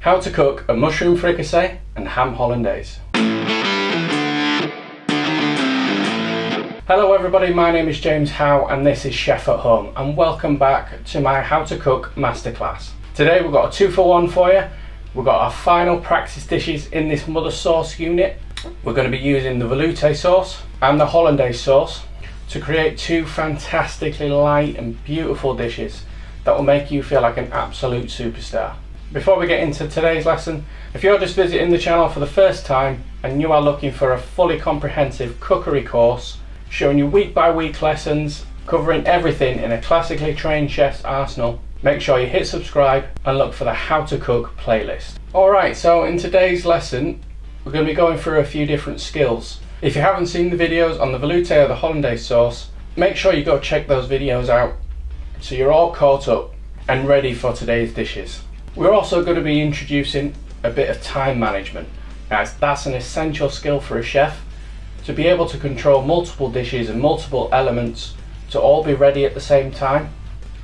How to cook a mushroom fricassee and ham hollandaise. Hello everybody, my name is James Howe and this is Chef at Home, and welcome back to my how to cook masterclass. Today we've got a 2-for-1 for you. We've got our final practice dishes in this mother sauce unit. We're going to be using the velouté sauce and the hollandaise sauce to create two fantastically light and beautiful dishes that will make you feel like an absolute superstar. Before we get into today's lesson, if you're just visiting the channel for the first time and you are looking for a fully comprehensive cookery course showing you week by week lessons covering everything in a classically trained chef's arsenal, make sure you hit subscribe and look for the How to Cook playlist. Alright, so in today's lesson we're going to be going through a few different skills. If you haven't seen the videos on the velouté or the hollandaise sauce, make sure you go check those videos out so you're all caught up and ready for today's dishes. We're also going to be introducing a bit of time management, as that's an essential skill for a chef, to be able to control multiple dishes and multiple elements to all be ready at the same time.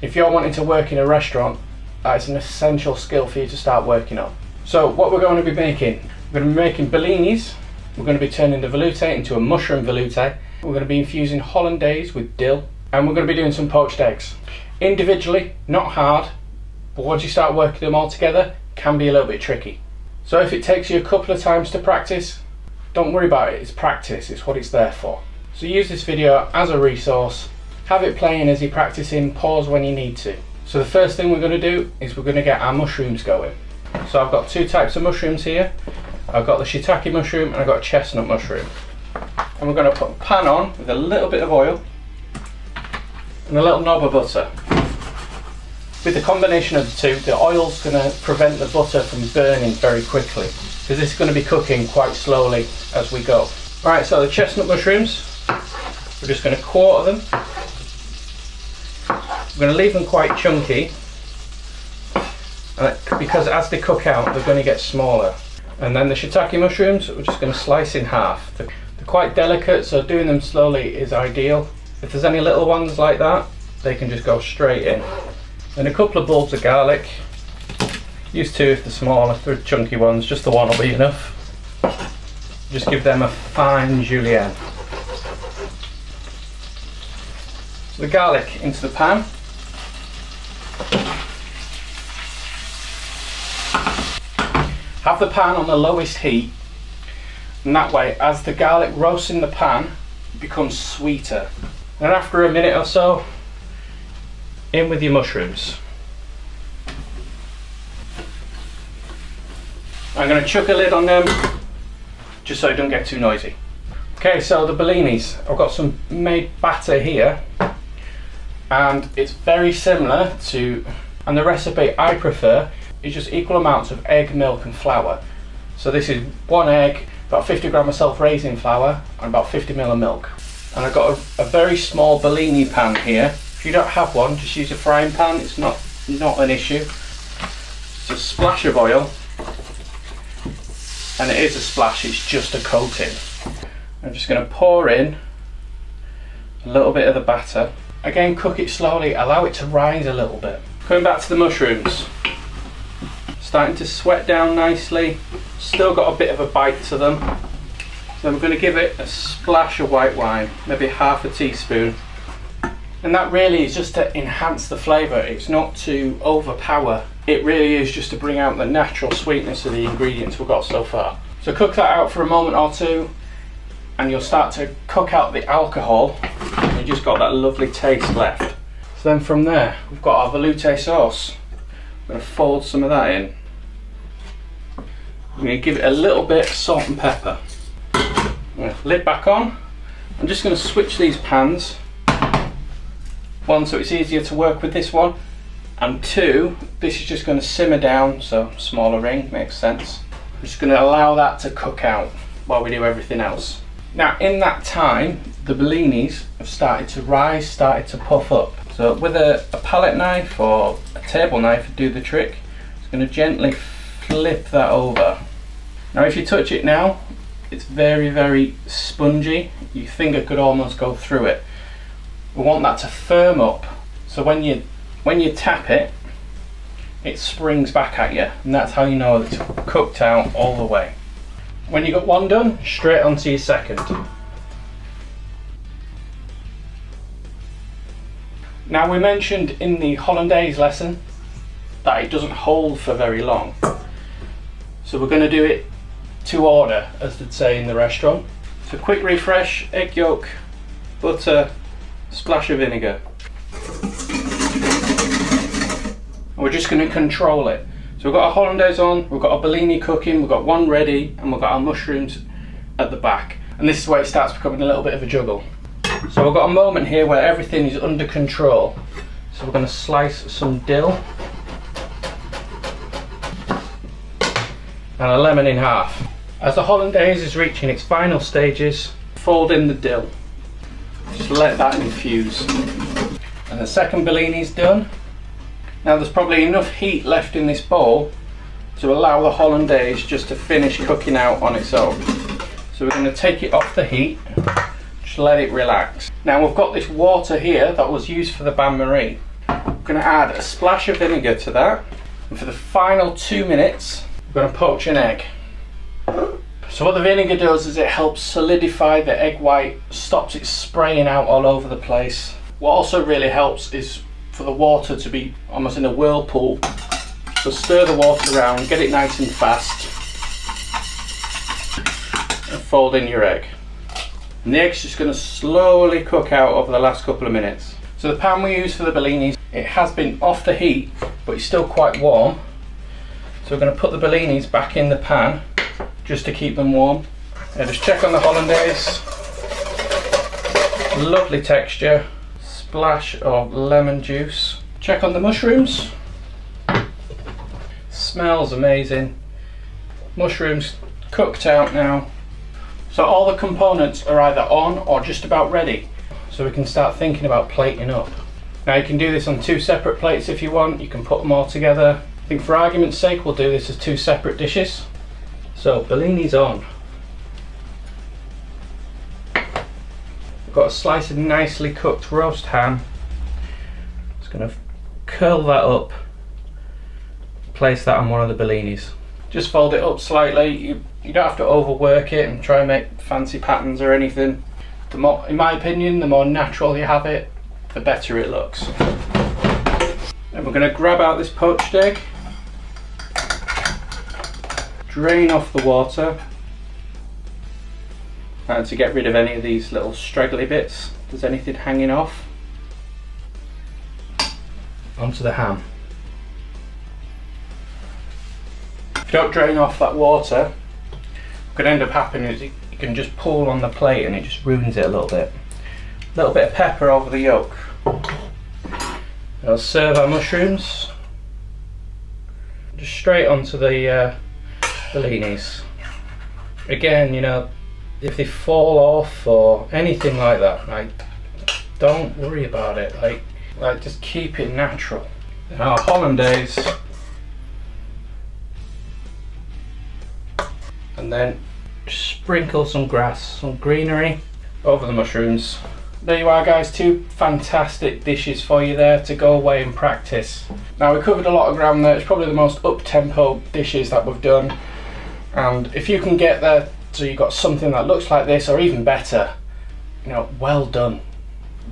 If you're wanting to work in a restaurant, that is an essential skill for you to start working on. So what we're going to be making, we're going to be making bellinis, we're going to be turning the velouté into a mushroom velouté, we're going to be infusing hollandaise with dill, and we're going to be doing some poached eggs. Individually, not hard, but once you start working them all together, it can be a little bit tricky. So if it takes you a couple of times to practice, don't worry about it, it's practice, it's what it's there for. So use this video as a resource, have it playing as you're practicing, pause when you need to. So the first thing we're going to do is we're going to get our mushrooms going. So I've got two types of mushrooms here. I've got the shiitake mushroom and I've got a chestnut mushroom. And we're going to put a pan on with a little bit of oil and a little knob of butter. With the combination of the two, the oil's going to prevent the butter from burning very quickly, because this is going to be cooking quite slowly as we go. Alright, so the chestnut mushrooms, we're just going to quarter them. We're going to leave them quite chunky, because as they cook out, they're going to get smaller. And then the shiitake mushrooms, we're just going to slice in half. They're quite delicate, so doing them slowly is ideal. If there's any little ones like that, they can just go straight in. And a couple of bulbs of garlic. Use two if they're small, if they're chunky ones, just the one will be enough. Just give them a fine julienne. So the garlic into the pan. Have the pan on the lowest heat, and that way as the garlic roasts in the pan, it becomes sweeter. And after a minute or so, in with your mushrooms. I'm going to chuck a lid on them just so it don't get too noisy. Okay, so the bellinis, I've got some made batter here, and it's very similar to, and the recipe I prefer is just equal amounts of egg, milk and flour. So this is one egg, about 50 grams of self-raising flour and about 50 ml of milk. And I've got a very small bellini pan here. If you don't have one, just use a frying pan, it's not an issue. It's a splash of oil, and it is a splash, it's just a coating. I'm just going to pour in a little bit of the batter. Again, cook it slowly, allow it to rise a little bit. Coming back to the mushrooms, starting to sweat down nicely, still got a bit of a bite to them. So we're going to give it a splash of white wine, maybe half a teaspoon. And that really is just to enhance the flavour, it's not to overpower. It really is just to bring out the natural sweetness of the ingredients we've got so far. So cook that out for a moment or two, and you'll start to cook out the alcohol, and you've just got that lovely taste left. So then from there, we've got our velouté sauce. I'm going to fold some of that in. I'm going to give it a little bit of salt and pepper. I'm going to lid back on. I'm just going to switch these pans. One, so it's easier to work with this one, and two, this is just going to simmer down, so smaller ring, makes sense. I'm just going to allow that to cook out while we do everything else. Now in that time, the bellinis have started to rise, started to puff up. So with a palette knife or a table knife to do the trick, it's going to gently flip that over. Now if you touch it now, it's very, very spongy. Your finger could almost go through it. We want that to firm up, so when you tap it, it springs back at you, and that's how you know it's cooked out all the way. When you got one done, straight onto your second. Now, we mentioned in the hollandaise lesson that it doesn't hold for very long, so we're going to do it to order, as they'd say in the restaurant. So quick refresh, egg yolk, butter, splash of vinegar. And we're just going to control it. So we've got our hollandaise on, we've got our bellini cooking, we've got one ready, and we've got our mushrooms at the back. And this is where it starts becoming a little bit of a juggle. So we've got a moment here where everything is under control. So we're going to slice some dill and a lemon in half. As the hollandaise is reaching its final stages, fold in the dill. Just let that infuse. And the second bellini is done. Now there's probably enough heat left in this bowl to allow the hollandaise just to finish cooking out on its own. So we're going to take it off the heat, just let it relax. Now we've got this water here that was used for the bain-marie. I'm going to add a splash of vinegar to that, and for the final 2 minutes we're going to poach an egg. So what the vinegar does is it helps solidify the egg white, stops it spraying out all over the place. What also really helps is for the water to be almost in a whirlpool. So stir the water around, get it nice and fast, and fold in your egg. And the egg's just going to slowly cook out over the last couple of minutes. So the pan we use for the bellinis, it has been off the heat, but it's still quite warm. So we're going to put the bellinis back in the pan just to keep them warm. Now just check on the hollandaise. Lovely texture. Splash of lemon juice. Check on the mushrooms. Smells amazing. Mushrooms cooked out now. So all the components are either on or just about ready. So we can start thinking about plating up. Now you can do this on 2 separate plates if you want. You can put them all together. I think for argument's sake we'll do this as 2 separate dishes. So bellini's on. We've got a slice of nicely cooked roast ham. Just going to curl that up, place that on one of the bellinis. Just fold it up slightly. You don't have to overwork it and try and make fancy patterns or anything. The more, in my opinion, the more natural you have it, the better it looks. Then we're going to grab out this poached egg. Drain off the water, and to get rid of any of these little straggly bits, if there's anything hanging off, onto the ham. If you don't drain off that water, what could end up happening is you can just pull on the plate and it just ruins it a little bit. A little bit of pepper over the yolk. I'll serve our mushrooms just straight onto the bellinis. Again, you know, if they fall off or anything like that, like, don't worry about it. Like just keep it natural. And our hollandaise, and then sprinkle some grass, some greenery over the mushrooms. There you are, guys, 2 fantastic dishes for you there to go away and practice. Now we covered a lot of ground there. It's probably the most up-tempo dishes that we've done. And if you can get there so you've got something that looks like this or even better, you know, well done.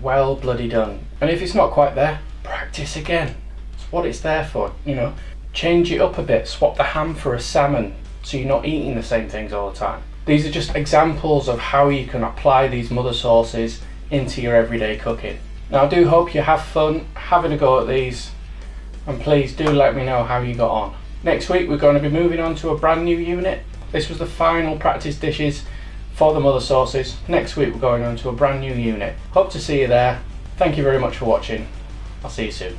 Well bloody done. And if it's not quite there, practice again. It's what it's there for, you know. Change it up a bit, swap the ham for a salmon so you're not eating the same things all the time. These are just examples of how you can apply these mother sauces into your everyday cooking. Now I do hope you have fun having a go at these, and please do let me know how you got on. Next week we're going to be moving on to a brand new unit. This was the final practice dishes for the mother sauces. Next week we're going on to a brand new unit. Hope to see you there. Thank you very much for watching. I'll see you soon.